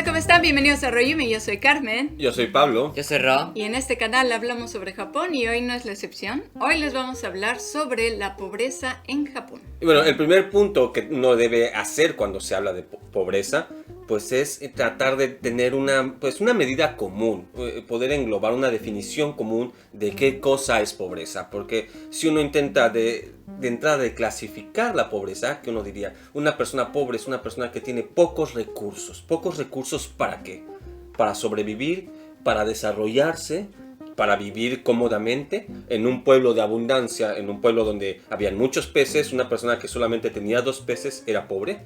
Hola, ¿cómo están? Bienvenidos a Royume, yo soy Carmen. Yo soy Pablo. Yo soy Ro. Y en este canal hablamos sobre Japón y hoy no es la excepción. Hoy les vamos a hablar sobre la pobreza en Japón. Y bueno, el primer punto que uno debe hacer cuando se habla de pobreza, pues es tratar de tener una medida común, poder englobar una definición común de qué cosa es pobreza. Porque si uno intenta de entrada de clasificar la pobreza, que uno diría, una persona pobre es una persona que tiene pocos recursos. ¿Pocos recursos para qué? Para sobrevivir, para desarrollarse, para vivir cómodamente. En un pueblo de abundancia, en un pueblo donde habían muchos peces, una persona que solamente tenía 2 peces era pobre.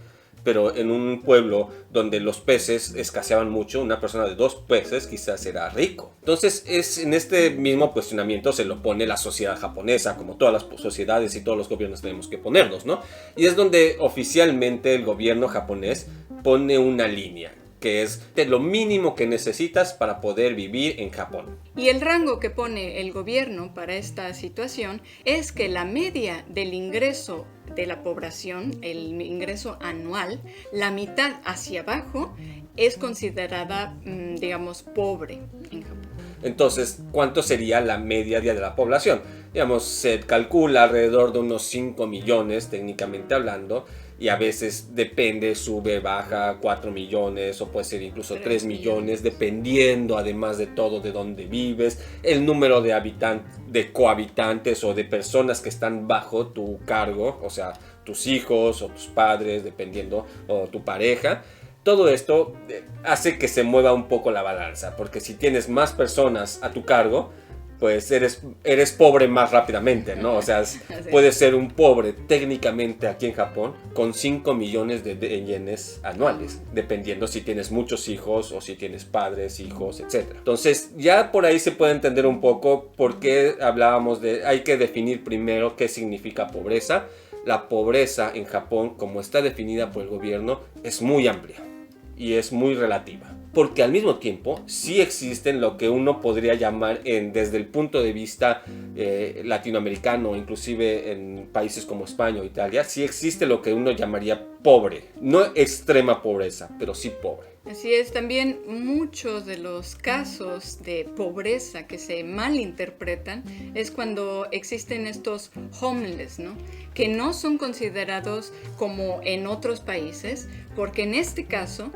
Pero en un pueblo donde los peces escaseaban mucho, una persona de 2 peces quizás era rico. Entonces en este mismo cuestionamiento se lo pone la sociedad japonesa, como todas las sociedades y todos los gobiernos tenemos que ponernos, ¿no? Y es donde oficialmente el gobierno japonés pone una línea, que es de lo mínimo que necesitas para poder vivir en Japón. Y el rango que pone el gobierno para esta situación es que la media del ingreso de la población, el ingreso anual, la mitad hacia abajo es considerada, digamos, pobre en Japón. Entonces, ¿cuánto sería la media de la población? Digamos, se calcula alrededor de unos 5 millones, técnicamente hablando, y a veces depende, sube, baja, 4 millones o puede ser incluso 3 millones, dependiendo además de todo de dónde vives, el número de cohabitantes o de personas que están bajo tu cargo, o sea, tus hijos o tus padres, dependiendo, o tu pareja. Todo esto hace que se mueva un poco la balanza, porque si tienes más personas a tu cargo, pues eres pobre más rápidamente, ¿no? O sea, puedes ser un pobre técnicamente aquí en Japón con 5 millones de yenes anuales, dependiendo si tienes muchos hijos o si tienes padres, hijos, etc. Entonces, ya por ahí se puede entender un poco por qué hablábamos hay que definir primero qué significa pobreza. La pobreza en Japón, como está definida por el gobierno, es muy amplia y es muy relativa. Porque al mismo tiempo sí existen lo que uno podría llamar desde el punto de vista latinoamericano, inclusive en países como España o Italia, sí existe lo que uno llamaría pobre. No extrema pobreza, pero sí pobre. Así es, también muchos de los casos de pobreza que se malinterpretan es cuando existen estos homeless, ¿no? Que no son considerados como en otros países, porque en este caso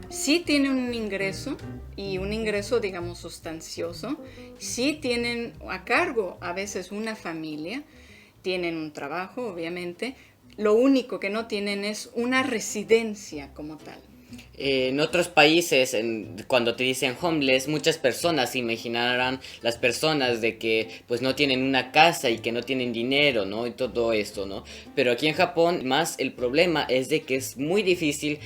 sí tienen un ingreso, y un ingreso, digamos, sustancioso. Sí tienen a cargo a veces una familia, tienen un trabajo, obviamente. Lo único que no tienen es una residencia como tal. En otros países, cuando te dicen homeless, muchas personas se imaginarán las personas de que pues no tienen una casa y que no tienen dinero, ¿no? Y todo esto, ¿no? Pero aquí en Japón más el problema es de que es muy difícil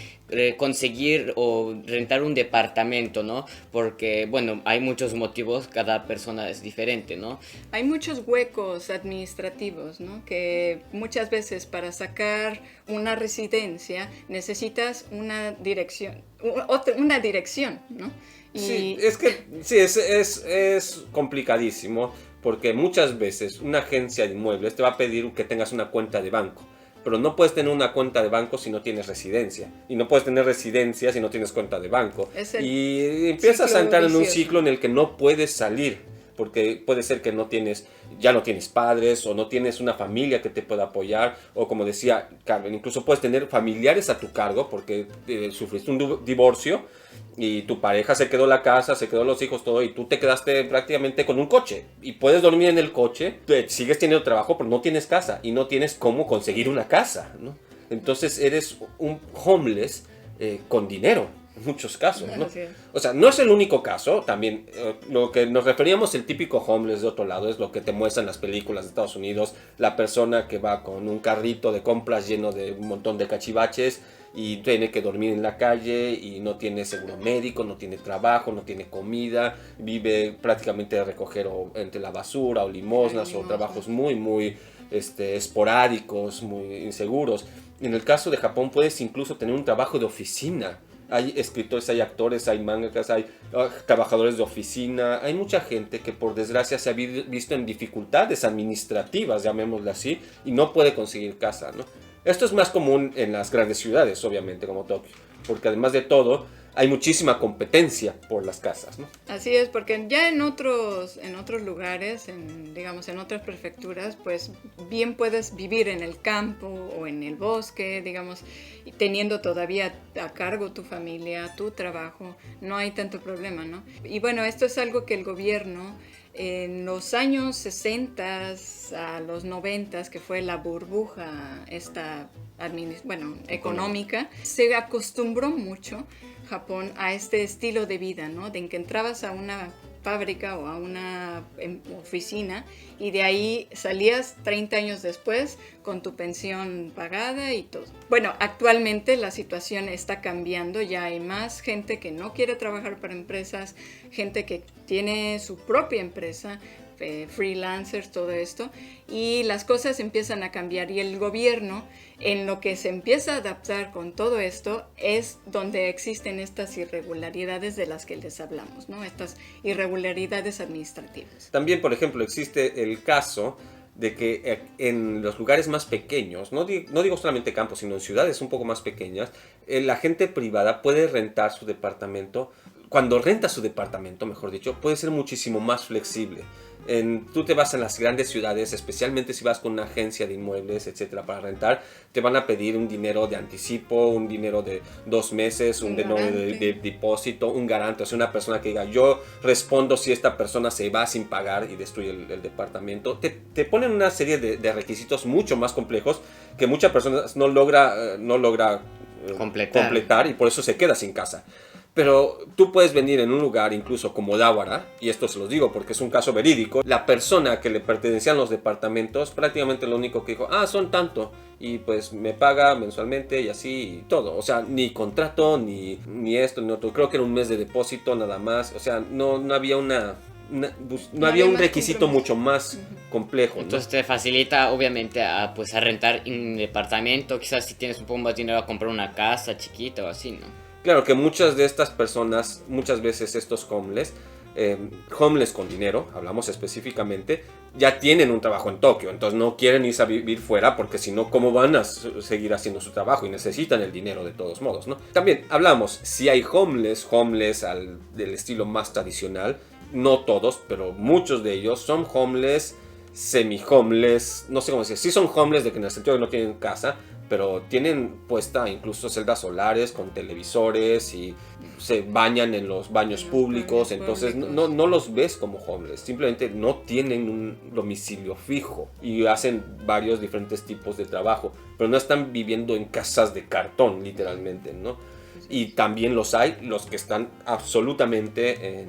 conseguir o rentar un departamento, ¿no? Porque, bueno, hay muchos motivos, cada persona es diferente, ¿no? Hay muchos huecos administrativos, ¿no? Que muchas veces para sacar una residencia necesitas una dirección, ¿no? Y sí, es complicadísimo, porque muchas veces una agencia de inmuebles te va a pedir que tengas una cuenta de banco. Pero no puedes tener una cuenta de banco si no tienes residencia. Y no puedes tener residencia si no tienes cuenta de banco. Y empiezas a entrar en un ciclo en el que no puedes salir. Porque puede ser que ya no tienes padres o no tienes una familia que te pueda apoyar. O como decía Carmen, incluso puedes tener familiares a tu cargo porque sufriste un divorcio. Y tu pareja se quedó la casa, se quedó los hijos, todo, y tú te quedaste prácticamente con un coche. Y puedes dormir en el coche, sigues teniendo trabajo, pero no tienes casa. Y no tienes cómo conseguir una casa, ¿no? Entonces eres un homeless con dinero, en muchos casos, ¿no? O sea, no es el único caso. También lo que nos referíamos, el típico homeless de otro lado, es lo que te muestran las películas de Estados Unidos. La persona que va con un carrito de compras lleno de un montón de cachivaches y tiene que dormir en la calle y no tiene seguro médico, no tiene trabajo, no tiene comida, vive prácticamente de recoger entre la basura o limosnas o trabajos muy, muy esporádicos, muy inseguros. En el caso de Japón puedes incluso tener un trabajo de oficina. Hay escritores, hay actores, hay mangakas, hay trabajadores de oficina. Hay mucha gente que por desgracia se ha visto en dificultades administrativas, llamémosle así, y no puede conseguir casa, ¿no? Esto es más común en las grandes ciudades, obviamente, como Tokio, porque además de todo, hay muchísima competencia por las casas, ¿no? Así es, porque ya en otros lugares, digamos en otras prefecturas, pues bien puedes vivir en el campo o en el bosque, digamos, y teniendo todavía a cargo tu familia, tu trabajo, no hay tanto problema, ¿no? Y bueno, esto es algo que el gobierno en los años 60 a los 90, que fue la burbuja económica, se acostumbró mucho Japón a este estilo de vida, ¿no? De que entrabas a una fábrica o a una oficina y de ahí salías 30 años después con tu pensión pagada y todo. Bueno, actualmente la situación está cambiando, ya hay más gente que no quiere trabajar para empresas, gente que tiene su propia empresa, freelancers, todo esto, y las cosas empiezan a cambiar y el gobierno en lo que se empieza a adaptar con todo esto es donde existen estas irregularidades de las que les hablamos, ¿no? Estas irregularidades administrativas. También, por ejemplo, existe el caso de que en los lugares más pequeños, no digo solamente campos, sino en ciudades un poco más pequeñas, la gente privada puede rentar su departamento. Cuando renta su departamento, mejor dicho, puede ser muchísimo más flexible. Tú te vas a las grandes ciudades, especialmente si vas con una agencia de inmuebles, etcétera, para rentar, te van a pedir un dinero de anticipo, un dinero de 2 meses, un dinero de depósito, un garante, o sea, una persona que diga, yo respondo si esta persona se va sin pagar y destruye el departamento. Te ponen una serie de requisitos mucho más complejos que muchas personas no logra completar y por eso se queda sin casa. Pero tú puedes venir en un lugar incluso como Dawara, y esto se los digo porque es un caso verídico, la persona que le pertenecían los departamentos prácticamente lo único que dijo, son tanto, y pues me paga mensualmente y así y todo. O sea, ni contrato, ni esto, ni otro. Creo que era un mes de depósito nada más. O sea, no había no había un requisito mucho más complejo, ¿no? Entonces te facilita obviamente a rentar un departamento, quizás si tienes un poco más de dinero a comprar una casa chiquita o así, ¿no? Claro que muchas de estas personas, muchas veces estos homeless con dinero, hablamos específicamente, ya tienen un trabajo en Tokio, entonces no quieren irse a vivir fuera porque si no, ¿cómo van a seguir haciendo su trabajo? Y necesitan el dinero de todos modos, ¿no? También hablamos, si hay homeless del estilo más tradicional, no todos, pero muchos de ellos son homeless, semi-homeless, no sé cómo decir, sí son homeless de que en el sentido de que no tienen casa, pero tienen puesta incluso celdas solares con televisores y se bañan en los baños públicos, entonces no los ves como homeless, simplemente no tienen un domicilio fijo y hacen varios diferentes tipos de trabajo, pero no están viviendo en casas de cartón literalmente, ¿no? Y también los que están absolutamente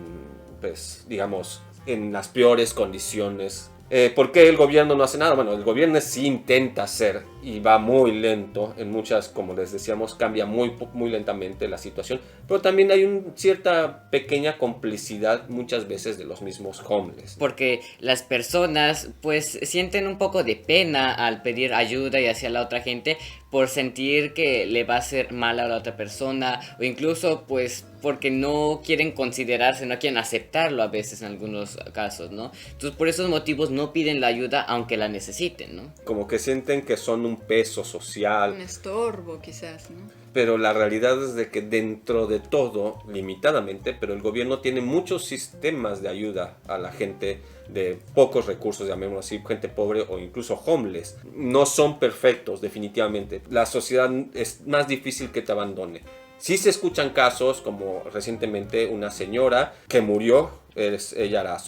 en las peores condiciones. ¿Por qué el gobierno no hace nada? Bueno, el gobierno sí intenta hacer y va muy lento. En muchas, como les decíamos, cambia muy lentamente la situación. Pero también hay una cierta pequeña complicidad muchas veces de los mismos homeless. Porque las personas pues sienten un poco de pena al pedir ayuda y hacia la otra gente por sentir que le va a hacer mal a la otra persona o incluso pues porque no quieren considerarse, no quieren aceptarlo a veces en algunos casos, ¿no? Entonces por esos motivos no piden la ayuda aunque la necesiten, ¿no? Como que sienten que son un peso social. Un estorbo quizás, ¿no? Pero la realidad es de que dentro de todo, limitadamente, pero el gobierno tiene muchos sistemas de ayuda a la gente de pocos recursos, llamémoslo así, gente pobre o incluso homeless. No son perfectos, definitivamente. La sociedad es más difícil que te abandone. Sí se escuchan casos como recientemente una señora que murió, ella era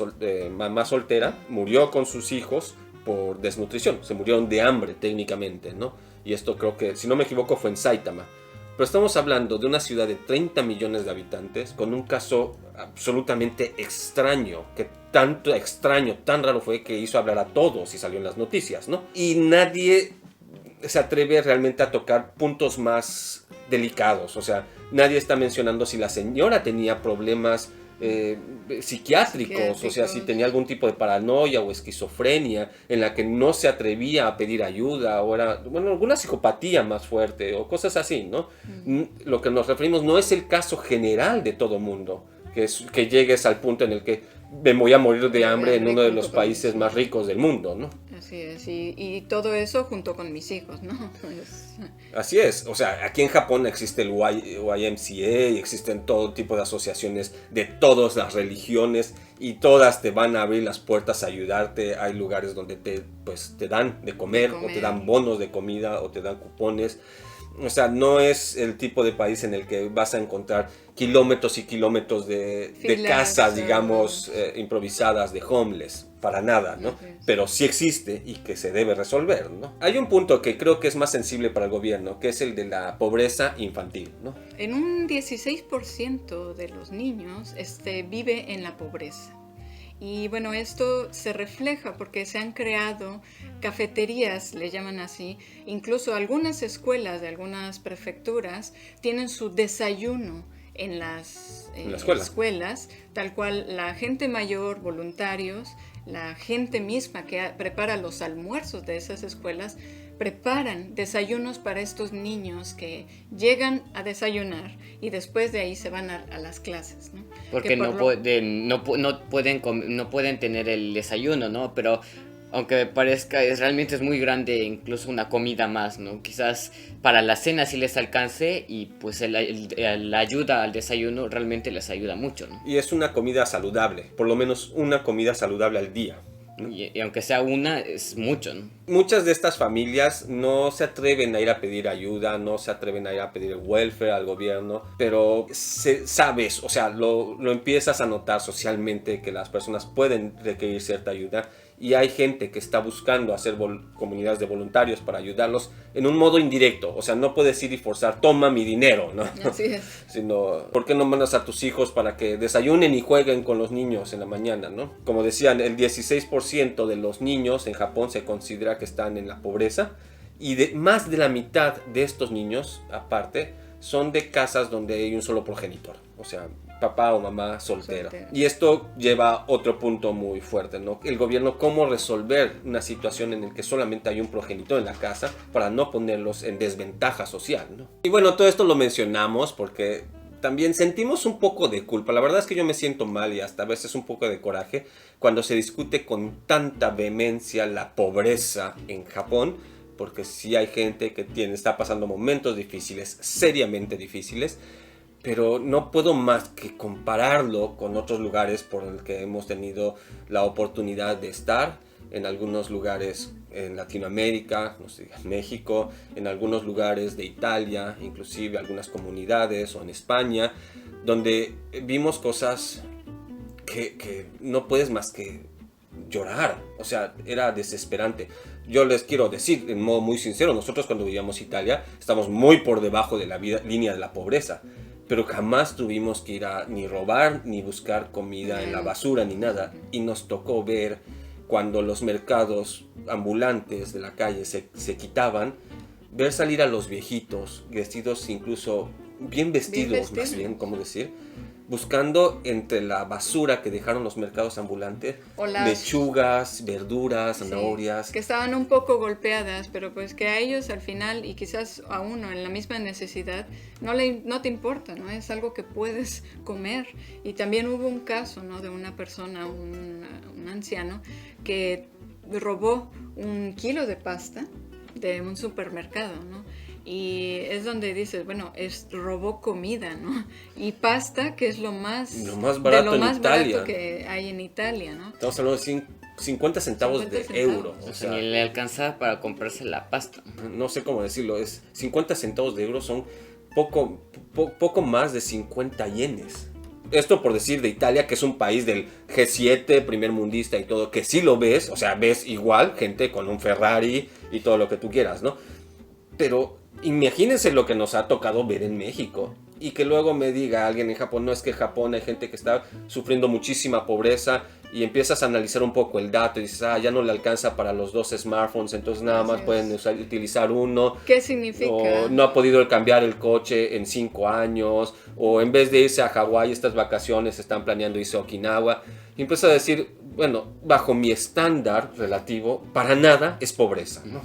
mamá soltera, murió con sus hijos por desnutrición, se murieron de hambre técnicamente, ¿no? Y esto creo que, si no me equivoco, fue en Saitama. Pero estamos hablando de una ciudad de 30 millones de habitantes con un caso absolutamente extraño, que tanto extraño, tan raro fue que hizo hablar a todos y salió en las noticias, ¿no? Y nadie se atreve realmente a tocar puntos más delicados, o sea, nadie está mencionando si la señora tenía problemas psiquiátricos, o sea, si tenía algún tipo de paranoia o esquizofrenia en la que no se atrevía a pedir ayuda o era, bueno, alguna psicopatía más fuerte o cosas así, ¿no? Lo que nos referimos no es el caso general de todo mundo, que llegues al punto en el que me voy a morir de hambre en uno de los Junto con países más ricos del mundo, ¿no? Así es, y todo eso junto con mis hijos, ¿no? Así es, o sea, aquí en Japón existe el YMCA, existen todo tipo de asociaciones de todas las religiones y todas te van a abrir las puertas a ayudarte. Hay lugares donde te dan de comer, o te dan bonos de comida, o te dan cupones. O sea, no es el tipo de país en el que vas a encontrar kilómetros y kilómetros de casas, digamos, improvisadas de homeless. Para nada, ¿no? Pero sí existe y que se debe resolver, ¿no? Hay un punto que creo que es más sensible para el gobierno, que es el de la pobreza infantil, ¿no? En un 16% de los niños vive en la pobreza. Y bueno, esto se refleja porque se han creado cafeterías, le llaman así. Incluso algunas escuelas de algunas prefecturas tienen su desayuno en las escuelas, tal cual la gente mayor, voluntarios, la gente misma que prepara los almuerzos de esas escuelas, preparan desayunos para estos niños que llegan a desayunar y después de ahí se van a las clases, ¿no? Porque no pueden tener el desayuno, ¿no? Pero aunque me parezca, realmente es muy grande incluso una comida más, ¿no? Quizás para la cena sí les alcance y pues la ayuda al desayuno realmente les ayuda mucho, ¿no? Y es una comida saludable, por lo menos una comida saludable al día, ¿no? Y aunque sea una, es mucho, ¿no? Muchas de estas familias no se atreven a ir a pedir ayuda, no se atreven a ir a pedir el welfare al gobierno, pero sabes, o sea, lo empiezas a notar socialmente que las personas pueden requerir cierta ayuda. Y hay gente que está buscando hacer comunidades de voluntarios para ayudarlos en un modo indirecto. O sea, no puedes ir y forzar, toma mi dinero, ¿no? Así es. Sino, ¿por qué no mandas a tus hijos para que desayunen y jueguen con los niños en la mañana, ¿no? Como decían, el 16% de los niños en Japón se considera que están en la pobreza. Y más de la mitad de estos niños, aparte, son de casas donde hay un solo progenitor. O sea, papá o mamá soltera. Y esto lleva a otro punto muy fuerte, ¿no? El gobierno, cómo resolver una situación en la que solamente hay un progenitor en la casa para no ponerlos en desventaja social, ¿no? Y bueno, todo esto lo mencionamos porque también sentimos un poco de culpa. La verdad es que yo me siento mal y hasta a veces un poco de coraje cuando se discute con tanta vehemencia la pobreza en Japón, porque sí hay gente que está pasando momentos difíciles, seriamente difíciles, pero no puedo más que compararlo con otros lugares por los que hemos tenido la oportunidad de estar, en algunos lugares en Latinoamérica, no sé, en México, en algunos lugares de Italia, inclusive algunas comunidades, o en España, donde vimos cosas que no puedes más que llorar. O sea, era desesperante. Yo les quiero decir, en modo muy sincero, nosotros cuando vivíamos en Italia, estamos muy por debajo de la línea de la pobreza. Pero jamás tuvimos que ir a ni robar, ni buscar comida en la basura, ni nada. Y nos tocó ver cuando los mercados ambulantes de la calle se quitaban, ver salir a los viejitos, vestidos incluso bien vestidos, más bien, ¿cómo decir? Buscando entre la basura que dejaron los mercados ambulantes, lechugas, verduras, zanahorias. Sí, que estaban un poco golpeadas, pero pues que a ellos al final, y quizás a uno en la misma necesidad, no te importa, ¿no? Es algo que puedes comer. Y también hubo un caso, ¿no? De una persona, un anciano, que robó 1 kilo de pasta de un supermercado, ¿no? Y es donde dices, bueno, robó comida, ¿no? Y pasta, que es lo más barato barato que hay en Italia, ¿no? Estamos hablando de 50 centavos de euro. O sea, ni le alcanzaba para comprarse la pasta. No sé cómo decirlo, 50 centavos de euro son poco más de 50 yenes. Esto por decir de Italia, que es un país del G7, primer mundista y todo, que sí lo ves, o sea, ves igual gente con un Ferrari y todo lo que tú quieras, ¿no? Pero imagínense lo que nos ha tocado ver en México. Y que luego me diga alguien en Japón, no, es que en Japón hay gente que está sufriendo muchísima pobreza, y empiezas a analizar un poco el dato y dices, ya no le alcanza para los 2 smartphones, entonces nada más pueden utilizar uno. ¿Qué significa? O no ha podido cambiar el coche en 5 años, o en vez de irse a Hawái estas vacaciones están planeando irse a Okinawa. Y empiezas a decir, bueno, bajo mi estándar relativo, para nada es pobreza, ¿no?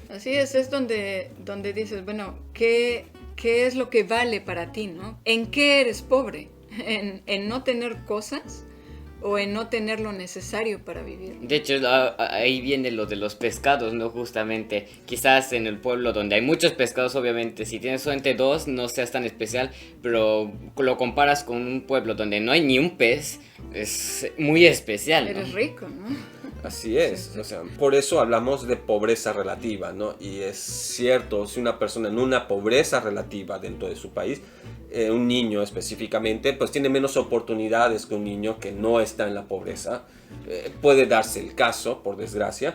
Así es donde dices, bueno, ¿qué es lo que vale para ti, ¿no? ¿En qué eres pobre? en no tener cosas o en no tener lo necesario para vivir. De hecho, ahí viene lo de los pescados, ¿no? Justamente, quizás en el pueblo donde hay muchos pescados, obviamente, si tienes solamente dos, no seas tan especial, pero lo comparas con un pueblo donde no hay ni un pez, es muy especial, ¿no? Eres rico, ¿no? Así es, o sea, por eso hablamos de pobreza relativa, ¿no? Y es cierto, si una persona en una pobreza relativa dentro de su país, un niño específicamente, pues tiene menos oportunidades que un niño que no está en la pobreza. Puede darse el caso, por desgracia,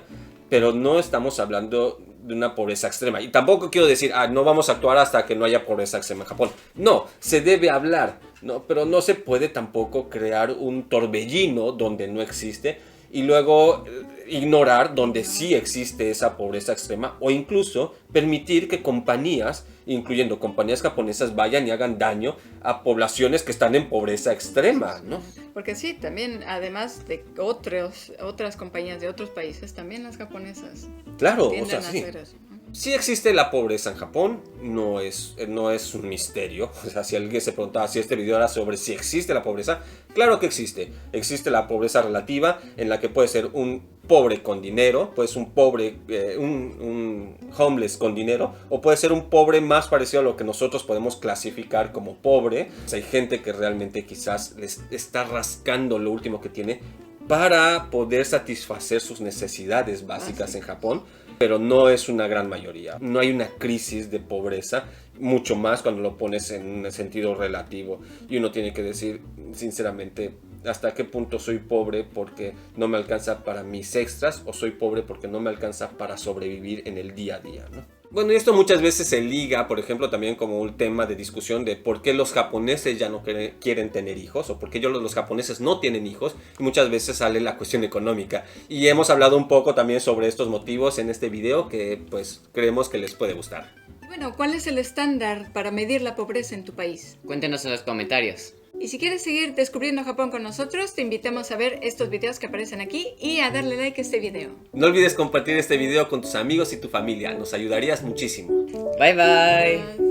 pero no estamos hablando de una pobreza extrema. Y tampoco quiero decir, no vamos a actuar hasta que no haya pobreza extrema en Japón. No, se debe hablar, ¿no? Pero no se puede tampoco crear un torbellino donde no existe y luego ignorar donde sí existe esa pobreza extrema, o incluso permitir que compañías, incluyendo compañías japonesas, vayan y hagan daño a poblaciones que están en pobreza extrema, ¿no? Porque sí, también, además de otras compañías de otros países, también las japonesas Claro, o tienden sea, a sí. hacer eso, ¿no? Sí existe la pobreza en Japón, no es un misterio. O sea, si alguien se preguntaba si este video era sobre si existe la pobreza, claro que existe. Existe la pobreza relativa, en la que puede ser un pobre con dinero, puede ser un pobre, un homeless con dinero, o puede ser un pobre más parecido a lo que nosotros podemos clasificar como pobre. O sea, hay gente que realmente quizás les está rascando lo último que tiene para poder satisfacer sus necesidades básicas en Japón. Pero no es una gran mayoría. No hay una crisis de pobreza, mucho más cuando lo pones en un sentido relativo. Y uno tiene que decir, sinceramente, hasta qué punto soy pobre porque no me alcanza para mis extras, o soy pobre porque no me alcanza para sobrevivir en el día a día, ¿no? Bueno, y esto muchas veces se liga, por ejemplo, también como un tema de discusión de por qué los japoneses ya no quieren tener hijos, o por qué los japoneses no tienen hijos, y muchas veces sale la cuestión económica. Y hemos hablado un poco también sobre estos motivos en este video que pues creemos que les puede gustar. Bueno, ¿cuál es el estándar para medir la pobreza en tu país? Cuéntenos en los comentarios. Y si quieres seguir descubriendo Japón con nosotros, te invitamos a ver estos videos que aparecen aquí y a darle like a este video. No olvides compartir este video con tus amigos y tu familia, nos ayudarías muchísimo. Bye bye.